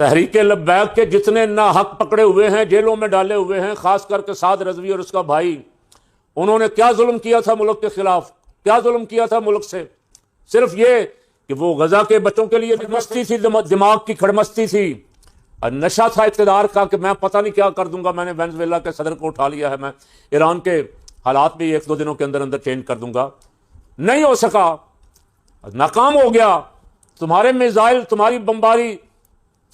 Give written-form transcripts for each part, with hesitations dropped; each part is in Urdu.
تحریک لبیک کے جتنے ناحق پکڑے ہوئے ہیں، جیلوں میں ڈالے ہوئے ہیں، خاص کر کے سعد رضوی اور اس کا بھائی، انہوں نے کیا ظلم کیا تھا ملک کے خلاف؟ کیا ظلم کیا تھا ملک سے؟ صرف یہ کہ وہ غزہ کے بچوں کے لیے مستی تھی، دماغ کی کھڑمستی تھی، اور نشہ تھا اقتدار کا کہ میں پتہ نہیں کیا کر دوں گا، میں نے وینزویلا کے صدر کو اٹھا لیا ہے، میں ایران کے حالات بھی 1-2 دنوں کے اندر چینج کر دوں گا۔ نہیں ہو سکا، ناکام ہو گیا، تمہارے میزائل، تمہاری بمباری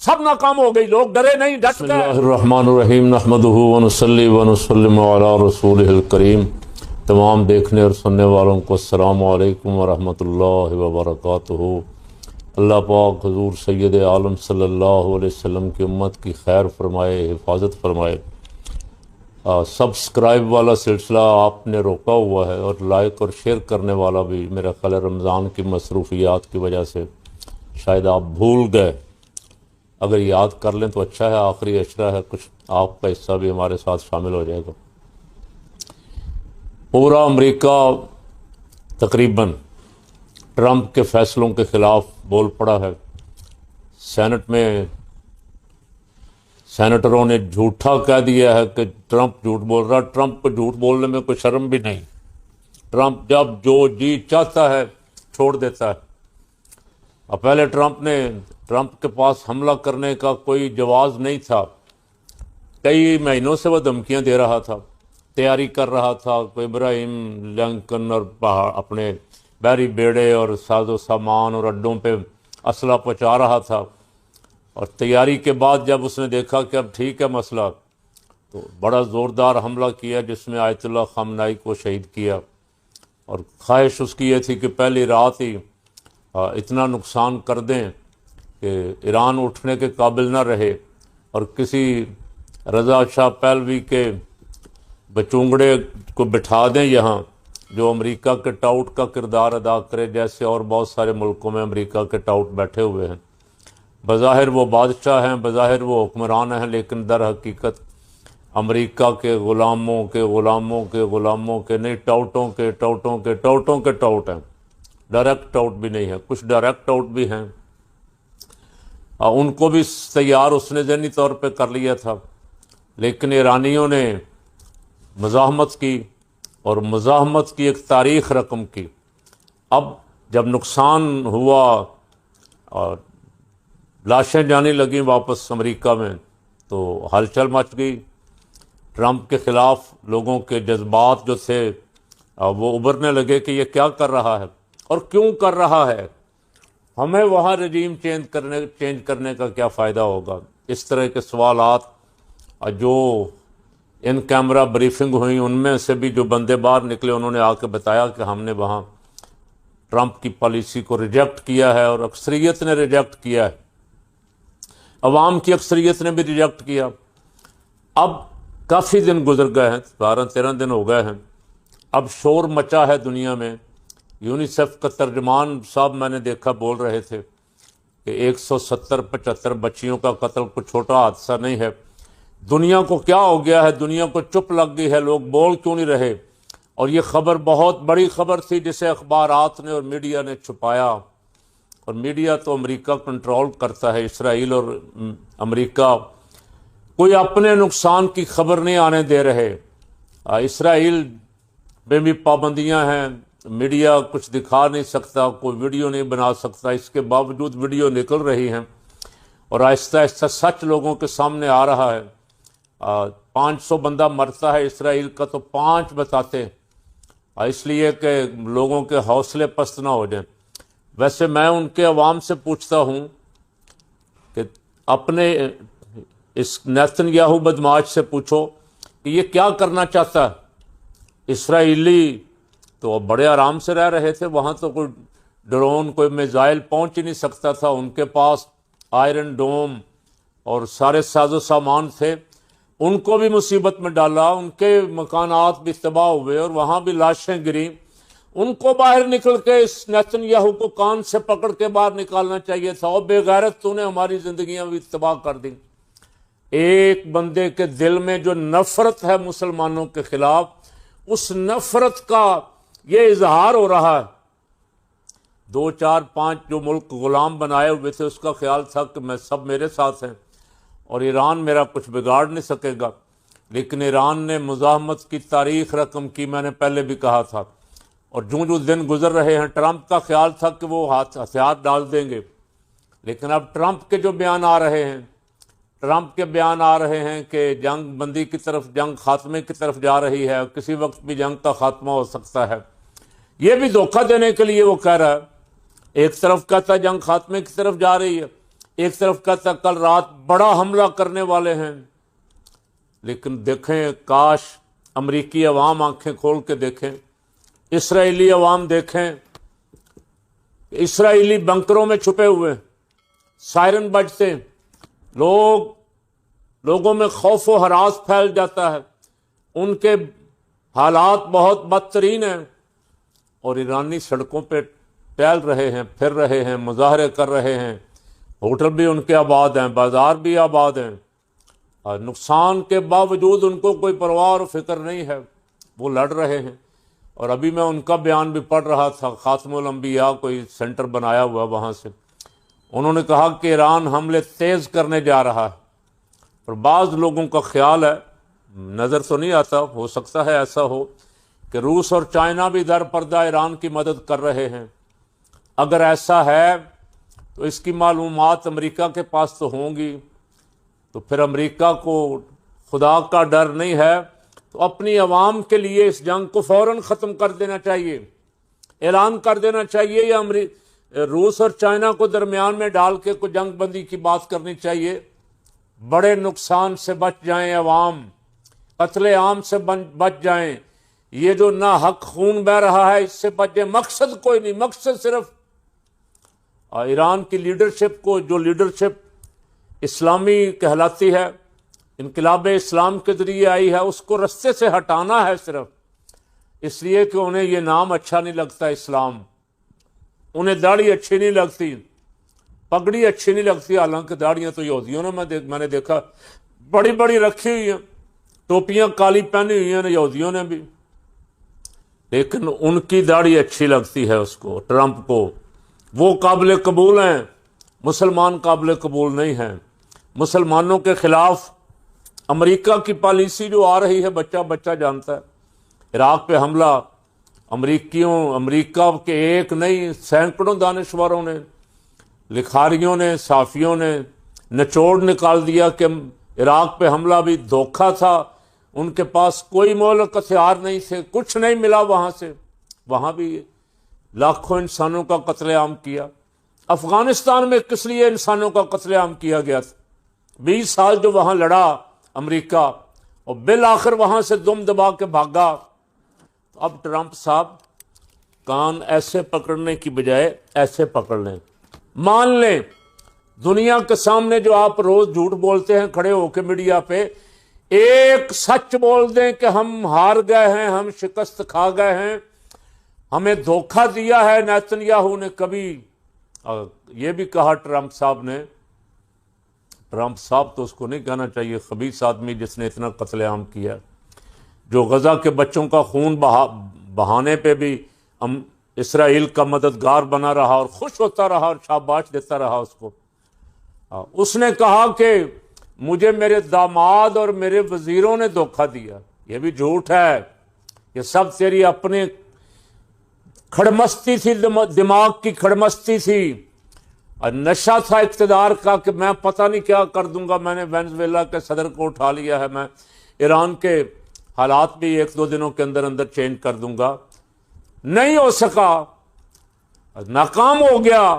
سب ناکام ہو گئی، لوگ ڈرے نہیں، ڈٹ گئے۔ بسم اللہ الرحمن الرحیم، نحمدہ ونصلی ونسلم علی رسولہ الکریم۔ تمام دیکھنے اور سننے والوں کو السلام علیکم ورحمۃ اللہ وبرکاتہ۔ اللہ پاک حضور سید عالم صلی اللہ علیہ وسلم کی امت کی خیر فرمائے، حفاظت فرمائے۔ سبسکرائب والا سلسلہ آپ نے روکا ہوا ہے، اور لائک اور شیئر کرنے والا بھی میرا خیال ہے رمضان کی مصروفیات کی وجہ سے شاید آپ بھول گئے۔ اگر یاد کر لیں تو اچھا ہے، آخری عشرہ ہے، کچھ آپ کا حصہ بھی ہمارے ساتھ شامل ہو جائے گا۔ پورا امریکہ تقریباً ٹرمپ کے فیصلوں کے خلاف بول پڑا ہے۔ سینٹ میں سینیٹروں نے جھوٹا کہہ دیا ہے کہ ٹرمپ جھوٹ بول رہا۔ ٹرمپ کو جھوٹ بولنے میں کوئی شرم بھی نہیں۔ ٹرمپ جب جو جی چاہتا ہے چھوڑ دیتا ہے۔ اور پہلے ٹرمپ کے پاس حملہ کرنے کا کوئی جواز نہیں تھا، کئی مہینوں سے وہ دھمکیاں دے رہا تھا، تیاری کر رہا تھا، کوئی ابراہیم لنکن اور اپنے بحری بیڑے اور ساز و سامان اور اڈوں پہ اسلحہ پہنچا رہا تھا، اور تیاری کے بعد جب اس نے دیکھا کہ اب ٹھیک ہے مسئلہ، تو بڑا زوردار حملہ کیا جس میں آیت اللہ خامنائی کو شہید کیا۔ اور خواہش اس کی یہ تھی کہ پہلی رات ہی اتنا نقصان کر دیں کہ ایران اٹھنے کے قابل نہ رہے، اور کسی رضا شاہ پہلوی کے بچونگڑے کو بٹھا دیں یہاں، جو امریکہ کے ٹاؤٹ کا کردار ادا کرے، جیسے اور بہت سارے ملکوں میں امریکہ کے ٹاؤٹ بیٹھے ہوئے ہیں۔ بظاہر وہ بادشاہ ہیں، بظاہر وہ حکمران ہیں، لیکن در حقیقت امریکہ کے غلاموں کے غلاموں کے غلاموں کے نہیں، ٹاؤٹوں کے ٹاؤٹوں کے ٹاؤٹوں کے ٹاؤٹ ہیں۔ ڈائریکٹ ٹاؤٹ بھی نہیں ہے، کچھ ڈائریکٹ ٹاؤٹ بھی ہیں۔ ان کو بھی تیار اس نے ذہنی طور پہ کر لیا تھا، لیکن ایرانیوں نے مزاحمت کی، اور مزاحمت کی ایک تاریخ رقم کی۔ اب جب نقصان ہوا اور لاشیں جانے لگیں واپس امریکہ میں، تو ہلچل مچ گئی۔ ٹرمپ کے خلاف لوگوں کے جذبات جو تھے وہ ابھرنے لگے کہ یہ کیا کر رہا ہے اور کیوں کر رہا ہے، ہمیں وہاں رجیم چینج کرنے کا کیا فائدہ ہوگا۔ اس طرح کے سوالات جو ان کیمرہ بریفنگ ہوئی، ان میں سے بھی جو بندے باہر نکلے انہوں نے آ کے بتایا کہ ہم نے وہاں ٹرمپ کی پالیسی کو ریجیکٹ کیا ہے، اور اکثریت نے ریجیکٹ کیا ہے، عوام کی اکثریت نے بھی ریجیکٹ کیا۔ اب کافی دن گزر گئے ہیں، 12-13 دن ہو گئے ہیں، اب شور مچا ہے دنیا میں۔ یونیسیف کا ترجمان صاحب میں نے دیکھا بول رہے تھے کہ 170-75 بچیوں کا قتل کوئی چھوٹا حادثہ نہیں ہے۔ دنیا کو کیا ہو گیا ہے، دنیا کو چپ لگ گئی ہے، لوگ بول کیوں نہیں رہے؟ اور یہ خبر بہت بڑی خبر تھی جسے اخبارات نے اور میڈیا نے چھپایا، اور میڈیا تو امریکہ کنٹرول کرتا ہے، اسرائیل اور امریکہ کوئی اپنے نقصان کی خبر نہیں آنے دے رہے۔ اسرائیل میں بھی پابندیاں ہیں، میڈیا کچھ دکھا نہیں سکتا، کوئی ویڈیو نہیں بنا سکتا، اس کے باوجود ویڈیو نکل رہی ہیں، اور آہستہ آہستہ سچ لوگوں کے سامنے آ رہا ہے۔ 500 بندہ مرتا ہے اسرائیل کا تو 5 بتاتے ہیں، اس لیے کہ لوگوں کے حوصلے پست نہ ہو جائیں۔ ویسے میں ان کے عوام سے پوچھتا ہوں کہ اپنے اس نیتن یاہو بدماش سے پوچھو کہ یہ کیا کرنا چاہتا ہے۔ اسرائیلی تو بڑے آرام سے رہ رہے تھے، وہاں تو کوئی ڈرون کوئی میزائل پہنچ ہی نہیں سکتا تھا، ان کے پاس آئرن ڈوم اور سارے ساز و سامان تھے، ان کو بھی مصیبت میں ڈالا، ان کے مکانات بھی تباہ ہوئے اور وہاں بھی لاشیں گریں۔ ان کو باہر نکل کے اس نیتن یاہو کو کان سے پکڑ کے باہر نکالنا چاہیے تھا، اور بے غیرت تو نے ہماری زندگیاں بھی تباہ کر دیں۔ ایک بندے کے دل میں جو نفرت ہے مسلمانوں کے خلاف، اس نفرت کا یہ اظہار ہو رہا ہے۔ دو چار پانچ جو ملک غلام بنائے ہوئے تھے اس کا خیال تھا کہ میں سب میرے ساتھ ہیں اور ایران میرا کچھ بگاڑ نہیں سکے گا، لیکن ایران نے مزاحمت کی تاریخ رقم کی، میں نے پہلے بھی کہا تھا، اور جو دن گزر رہے ہیں ٹرمپ کا خیال تھا کہ وہ ہتھیار ڈال دیں گے، لیکن اب ٹرمپ کے جو بیان آ رہے ہیں کہ جنگ بندی کی طرف، جنگ خاتمے کی طرف جا رہی ہے، کسی وقت بھی جنگ کا خاتمہ ہو سکتا ہے، یہ بھی دھوکہ دینے کے لیے وہ کہہ رہا ہے۔ ایک طرف کہتا ہے جنگ خاتمے کی طرف جا رہی ہے، ایک طرف کہتا ہے کل رات بڑا حملہ کرنے والے ہیں، لیکن دیکھیں کاش امریکی عوام آنکھیں کھول کے دیکھیں، اسرائیلی عوام دیکھیں، اسرائیلی بنکروں میں چھپے ہوئے، سائرن بجتے، لوگوں میں خوف و ہراس پھیل جاتا ہے، ان کے حالات بہت بدترین ہیں، اور ایرانی سڑکوں پہ ٹہل رہے ہیں، پھر رہے ہیں، مظاہرے کر رہے ہیں، ہوٹل بھی ان کے آباد ہیں، بازار بھی آباد ہیں، اور نقصان کے باوجود ان کو کوئی پرواہ اور فکر نہیں ہے، وہ لڑ رہے ہیں۔ اور ابھی میں ان کا بیان بھی پڑھ رہا تھا، خاتم الانبیاء کوئی سینٹر بنایا ہوا وہاں سے، انہوں نے کہا کہ ایران حملے تیز کرنے جا رہا ہے، اور بعض لوگوں کا خیال ہے، نظر تو نہیں آتا، ہو سکتا ہے ایسا ہو کہ روس اور چائنا بھی در پردہ ایران کی مدد کر رہے ہیں۔ اگر ایسا ہے تو اس کی معلومات امریکہ کے پاس تو ہوں گی، تو پھر امریکہ کو خدا کا ڈر نہیں ہے تو اپنی عوام کے لیے اس جنگ کو فوراً ختم کر دینا چاہیے، اعلان کر دینا چاہیے، یا روس اور چائنا کو درمیان میں ڈال کے کوئی جنگ بندی کی بات کرنی چاہیے۔ بڑے نقصان سے بچ جائیں عوام، قتل عام سے بچ جائیں، یہ جو ناحق خون بہہ رہا ہے اس سے بچ جائیں۔ مقصد کوئی نہیں، مقصد صرف ایران کی لیڈرشپ کو، جو لیڈرشپ اسلامی کہلاتی ہے، انقلاب اسلام کے ذریعے آئی ہے، اس کو رستے سے ہٹانا ہے، صرف اس لیے کہ انہیں یہ نام اچھا نہیں لگتا اسلام، انہیں داڑھی اچھی نہیں لگتی، پگڑی اچھی نہیں لگتی، حالانکہ داڑیاں تو یہودیوں نے میں نے دیکھا بڑی بڑی رکھی ہوئی ہیں، ٹوپیاں کالی پہنی ہوئی ہیں یہودیوں نے بھی، لیکن ان کی داڑھی اچھی لگتی ہے اس کو، ٹرمپ کو، وہ قابل قبول ہیں، مسلمان قابل قبول نہیں ہیں۔ مسلمانوں کے خلاف امریکہ کی پالیسی جو آ رہی ہے بچہ بچہ جانتا ہے، عراق پہ حملہ، امریکہ کے ایک نہیں سینکڑوں دانشوروں نے، لکھاریوں نے، صحافیوں نے نچوڑ نکال دیا کہ عراق پہ حملہ بھی دھوکہ تھا، ان کے پاس کوئی مہلک ہتھیار نہیں تھے، کچھ نہیں ملا وہاں سے، وہاں بھی لاکھوں انسانوں کا قتل عام کیا۔ افغانستان میں کس لیے انسانوں کا قتل عام کیا گیا تھا؟ 20 سال جو وہاں لڑا امریکہ، اور بالآخر وہاں سے دم دبا کے بھاگا۔ اب ٹرمپ صاحب کان ایسے پکڑنے کی بجائے ایسے پکڑ لیں، مان لیں دنیا کے سامنے جو آپ روز جھوٹ بولتے ہیں کھڑے ہو کے میڈیا پہ، ایک سچ بول دیں کہ ہم ہار گئے ہیں، ہم شکست کھا گئے ہیں، ہمیں دھوکہ دیا ہے نیتنیاہو نے۔ کبھی یہ بھی کہا ٹرمپ صاحب نے، ٹرمپ صاحب تو اس کو نہیں کہنا چاہیے، خبیث آدمی جس نے اتنا قتل عام کیا، جو غزہ کے بچوں کا خون بہانے پہ بھی اسرائیل کا مددگار بنا رہا اور خوش ہوتا رہا اور شاباش دیتا رہا اس کو۔ اس نے کہا کہ مجھے میرے داماد اور میرے وزیروں نے دھوکہ دیا۔ یہ بھی جھوٹ ہے، یہ سب تیری اپنی کھڑمستی تھی، دماغ کی کھڑمستی تھی، اور نشہ تھا اقتدار کا کہ میں پتہ نہیں کیا کر دوں گا، میں نے وینزویلا کے صدر کو اٹھا لیا ہے، میں ایران کے حالات بھی 1-2 دنوں کے اندر اندر چینج کر دوں گا۔ نہیں ہو سکا، ناکام ہو گیا،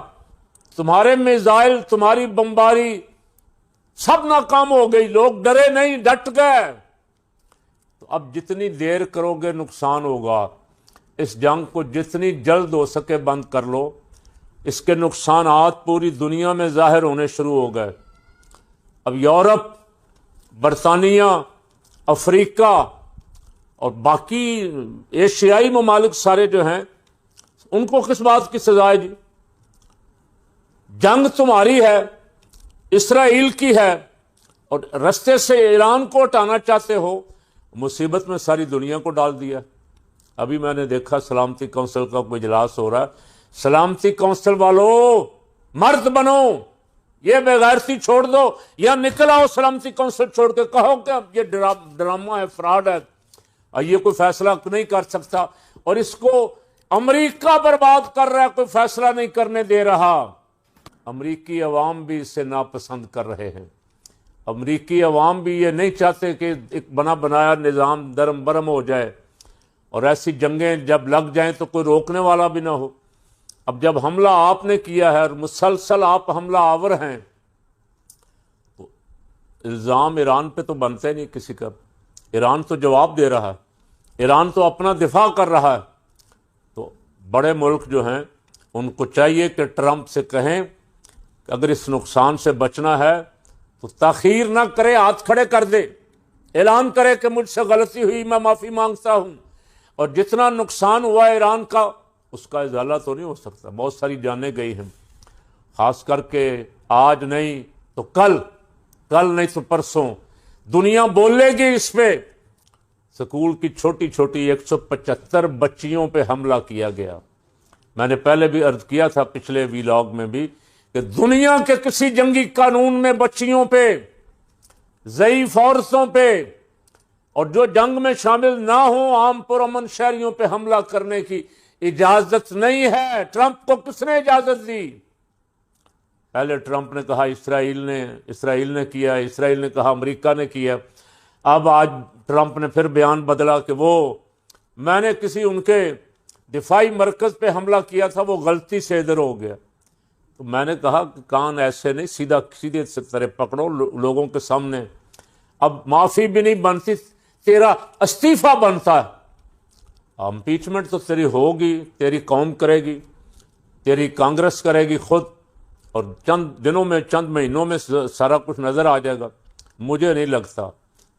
تمہارے میزائل، تمہاری بمباری سب ناکام ہو گئی، لوگ ڈرے نہیں، ڈٹ گئے۔ تو اب جتنی دیر کرو گے نقصان ہوگا۔ اس جنگ کو جتنی جلد ہو سکے بند کر لو، اس کے نقصانات پوری دنیا میں ظاہر ہونے شروع ہو گئے۔ اب یورپ، برطانیہ، افریقہ اور باقی ایشیائی ممالک سارے جو ہیں، ان کو کس بات کی سزا ہے جی؟ جنگ تمہاری ہے، اسرائیل کی ہے، اور رستے سے ایران کو ہٹانا چاہتے ہو، مصیبت میں ساری دنیا کو ڈال دیا۔ ابھی میں نے دیکھا سلامتی کونسل کا کوئی اجلاس ہو رہا ہے، سلامتی کونسل والوں مرد بنو، یہ بےغیرتی چھوڑ دو، یا نکل آؤ سلامتی کونسل چھوڑ کے، کہو کہ اب یہ ڈرامہ ہے، فراڈ ہے، اور یہ کوئی فیصلہ نہیں کر سکتا، اور اس کو امریکہ برباد کر رہا ہے، کوئی فیصلہ نہیں کرنے دے رہا۔ امریکی عوام بھی اسے ناپسند کر رہے ہیں، امریکی عوام بھی یہ نہیں چاہتے کہ ایک بنا بنایا نظام درم برم ہو جائے، اور ایسی جنگیں جب لگ جائیں تو کوئی روکنے والا بھی نہ ہو۔ اب جب حملہ آپ نے کیا ہے اور مسلسل آپ حملہ آور ہیں، تو الزام ایران پہ تو بنتے نہیں کسی کا، ایران تو جواب دے رہا ہے، ایران تو اپنا دفاع کر رہا ہے۔ تو بڑے ملک جو ہیں ان کو چاہیے کہ ٹرمپ سے کہیں کہ اگر اس نقصان سے بچنا ہے تو تاخیر نہ کرے، ہاتھ کھڑے کر دے، اعلان کرے کہ مجھ سے غلطی ہوئی، میں معافی مانگتا ہوں، اور جتنا نقصان ہوا ایران کا اس کا ازالہ تو نہیں ہو سکتا، بہت ساری جانیں گئی ہیں، خاص کر کے آج نہیں تو کل نہیں تو پرسوں دنیا بولے گی اس پہ۔ سکول کی چھوٹی چھوٹی 175 بچیوں پہ حملہ کیا گیا۔ میں نے پہلے بھی عرض کیا تھا پچھلے ویلاگ میں بھی کہ دنیا کے کسی جنگی قانون میں بچیوں پہ، ضعیف عورتوں پہ، اور جو جنگ میں شامل نہ ہوں عام پرامن شہریوں پہ حملہ کرنے کی اجازت نہیں ہے۔ ٹرمپ کو کس نے اجازت دی؟ پہلے ٹرمپ نے کہا اسرائیل نے کیا، اسرائیل نے کہا امریکہ نے کیا، اب آج ٹرمپ نے پھر بیان بدلا کہ میں نے کسی ان کے دفاعی مرکز پہ حملہ کیا تھا، وہ غلطی سے ادھر ہو گیا۔ تو میں نے کہا کہ کان ایسے نہیں، سیدھے سے طرح پکڑو لوگوں کے سامنے، اب معافی بھی نہیں بنتی، تیرا استعفیٰ بنتا ہے۔ امپیچمنٹ تو تیری ہوگی، تیری قوم کرے گی، تیری کانگریس کرے گی خود، اور چند دنوں میں چند مہینوں میں سارا کچھ نظر آ جائے گا۔ مجھے نہیں لگتا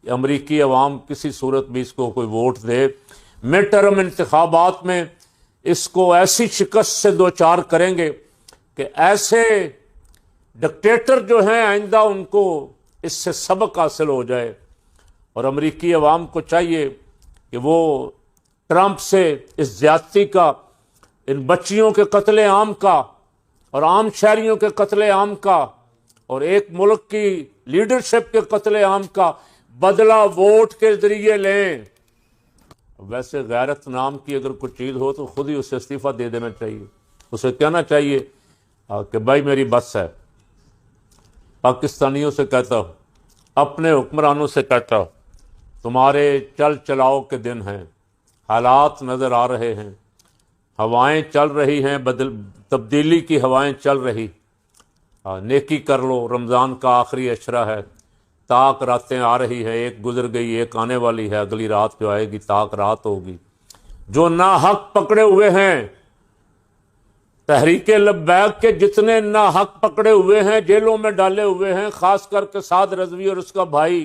کہ امریکی عوام کسی صورت بھی اس کو کوئی ووٹ دے۔ مڈ ٹرم انتخابات میں اس کو ایسی شکست سے دوچار کریں گے کہ ایسے ڈکٹیٹر جو ہیں آئندہ ان کو اس سے سبق حاصل ہو جائے، اور امریکی عوام کو چاہیے کہ وہ ٹرمپ سے اس زیادتی کا، ان بچیوں کے قتل عام کا اور عام شہریوں کے قتل عام کا اور ایک ملک کی لیڈرشپ کے قتل عام کا بدلہ ووٹ کے ذریعے لیں۔ ویسے غیرت نام کی اگر کوئی چیز ہو تو خود ہی اسے استعفیٰ دے دینا چاہیے، اسے کہنا چاہیے کہ بھائی میری بس ہے۔ پاکستانیوں سے کہتا ہوں، اپنے حکمرانوں سے کہتا ہوں، تمہارے چل چلاؤ کے دن ہیں، حالات نظر آ رہے ہیں، ہوائیں چل رہی ہیں، تبدیلی کی ہوائیں چل رہی، نیکی کر لو، رمضان کا آخری عشرہ ہے، تاک راتیں آ رہی ہے، ایک گزر گئی ایک آنے والی ہے، اگلی رات جو آئے گی تاک رات ہوگی۔ جو ناحق پکڑے ہوئے ہیں، تحریک لبیک کے جتنے ناحق پکڑے ہوئے ہیں، جیلوں میں ڈالے ہوئے ہیں، خاص کر کے سعد رضوی اور اس کا بھائی،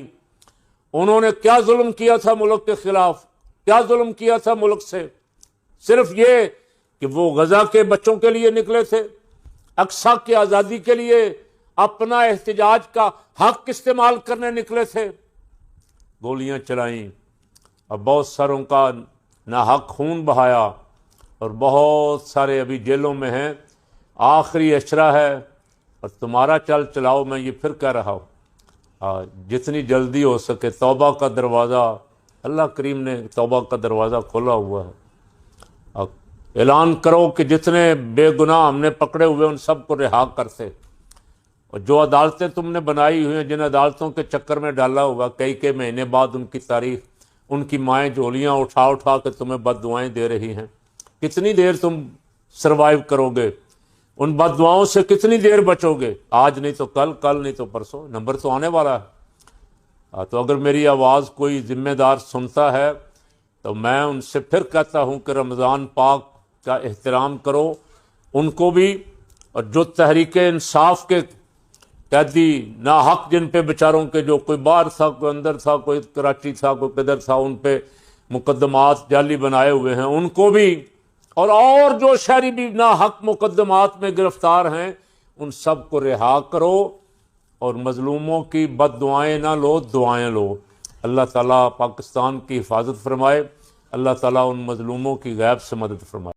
انہوں نے کیا ظلم کیا تھا ملک کے خلاف، کیا ظلم کیا تھا ملک سے؟ صرف یہ کہ وہ غزہ کے بچوں کے لیے نکلے تھے، اقصیٰ کی آزادی کے لیے اپنا احتجاج کا حق استعمال کرنے نکلے تھے، گولیاں چلائیں اور بہت ساروں کا ناحق خون بہایا، اور بہت سارے ابھی جیلوں میں ہیں، آخری عشرہ ہے، اور تمہارا چل چلاؤ میں یہ پھر کہہ رہا ہوں، جتنی جلدی ہو سکے توبہ کا دروازہ، اللہ کریم نے توبہ کا دروازہ کھولا ہوا ہے، اعلان کرو کہ جتنے بے گناہ ہم نے پکڑے ہوئے ان سب کو رہا کرتے، اور جو عدالتیں تم نے بنائی ہوئی ہیں، جن عدالتوں کے چکر میں ڈالا ہوا، کئی مہینے بعد ان کی تاریخ، ان کی مائیں جھولیاں اٹھا کے تمہیں بد دعائیں دے رہی ہیں، کتنی دیر تم سروائیو کرو گے؟ ان بد دعاؤں سے کتنی دیر بچو گے؟ آج نہیں تو کل نہیں تو پرسوں، نمبر تو آنے والا ہے۔ تو اگر میری آواز کوئی ذمہ دار سنتا ہے تو میں ان سے پھر کہتا ہوں کہ رمضان پاک کا احترام کرو، ان کو بھی، اور جو تحریک انصاف کے قیدی ناحق جن پہ بیچاروں کے، جو کوئی باہر تھا، کوئی اندر تھا، کوئی کراچی تھا، کوئی کدھر تھا، ان پہ مقدمات جعلی بنائے ہوئے ہیں، ان کو بھی، اور جو شہری بھی ناحق مقدمات میں گرفتار ہیں ان سب کو رہا کرو، اور مظلوموں کی بد دعائیں نہ لو، دعائیں لو۔ اللہ تعالیٰ پاکستان کی حفاظت فرمائے، اللہ تعالیٰ ان مظلوموں کی غیب سے مدد فرمائے۔